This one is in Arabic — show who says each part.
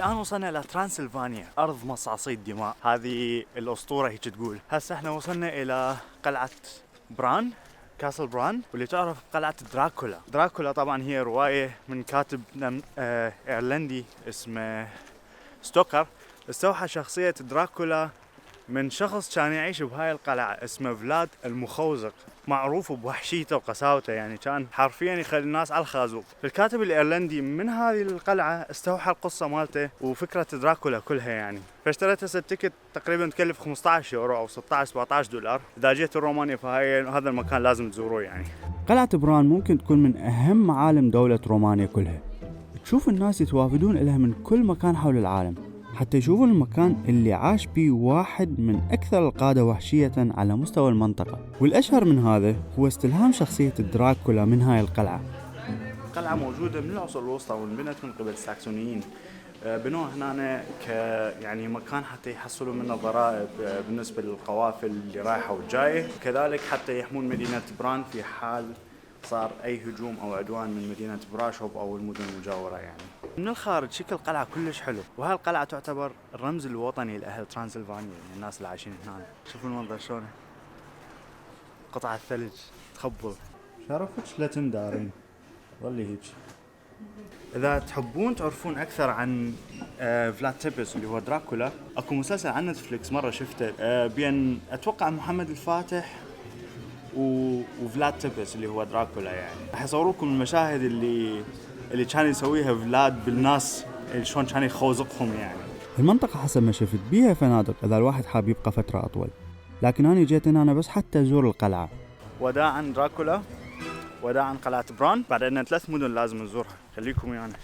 Speaker 1: والآن وصلنا إلى ترانسلفانيا، أرض مصاصي الدماء. هذه الأسطورة هيك تقول. هسه احنا وصلنا إلى قلعة بران، كاسل بران، واللي تعرف قلعة دراكولا. دراكولا طبعا هي رواية من كاتب إيرلندي اسمه ستوكر. استوحى شخصية دراكولا من شخص كان يعيش بهاي القلعة اسمه فلاد المخوزق، معروف بوحشيته وقساوته، يعني كان حرفيا يخلي الناس على الخازوق. الكاتب الإيرلندي من هذه القلعة استوحى القصة مالته وفكرة دراكولا كلها يعني. فاشتريت هسه التيكت تقريبا تكلف 15 يورو أو 16-17 دولار. إذا جيت رومانيا هذا المكان لازم تزوروه يعني.
Speaker 2: قلعة بران ممكن تكون من أهم معالم دولة رومانيا كلها. تشوف الناس يتوافدون إليها من كل مكان حول العالم حتى يشوفون المكان اللي عاش بيه واحد من أكثر القادة وحشية على مستوى المنطقة. والأشهر من هذا هو استلهام شخصية دراكولا من هاي القلعة.
Speaker 1: القلعة موجودة من العصور الوسطى وانبنت من قبل الساكسونيين. بنوها هنا يعني مكان حتى يحصلوا منه ضرائب بالنسبة للقوافل اللي رايحة والجاية، وكذلك حتى يحمون مدينة بران في حال صار أي هجوم أو عدوان من مدينة براشوب أو المدن المجاورة يعني. من الخارج شكل القلعة كلش حلو، وهاي القلعة تعتبر الرمز الوطني لأهل ترانسلفانيا، يعني الناس اللي عايشين هنا. شوفوا المنظر شلونه، قطع الثلج تخبل. شرفتش لا تندارين ظلي هيك. إذا تحبون تعرفون أكثر عن فلاد تيبس اللي هو دراكولا، أكو مسلسل عن نتفليكس مرة شفته بين أتوقع محمد الفاتح وفلاد تيبس اللي هو دراكولا. يعني راح يصوروكم المشاهد اللي كان يسويها فلاد بالناس، شلون كان يخوزقهم يعني.
Speaker 2: المنطقة حسب ما شفت بيها فنادق إذا الواحد حاب يبقى فترة أطول، لكن أنا جيت هنا بس حتى أزور القلعة.
Speaker 1: وداعاً دراكولا، وداعاً قلعة بران. بعد عندنا 3 مدن لازم نزورها، خليكم ويانا.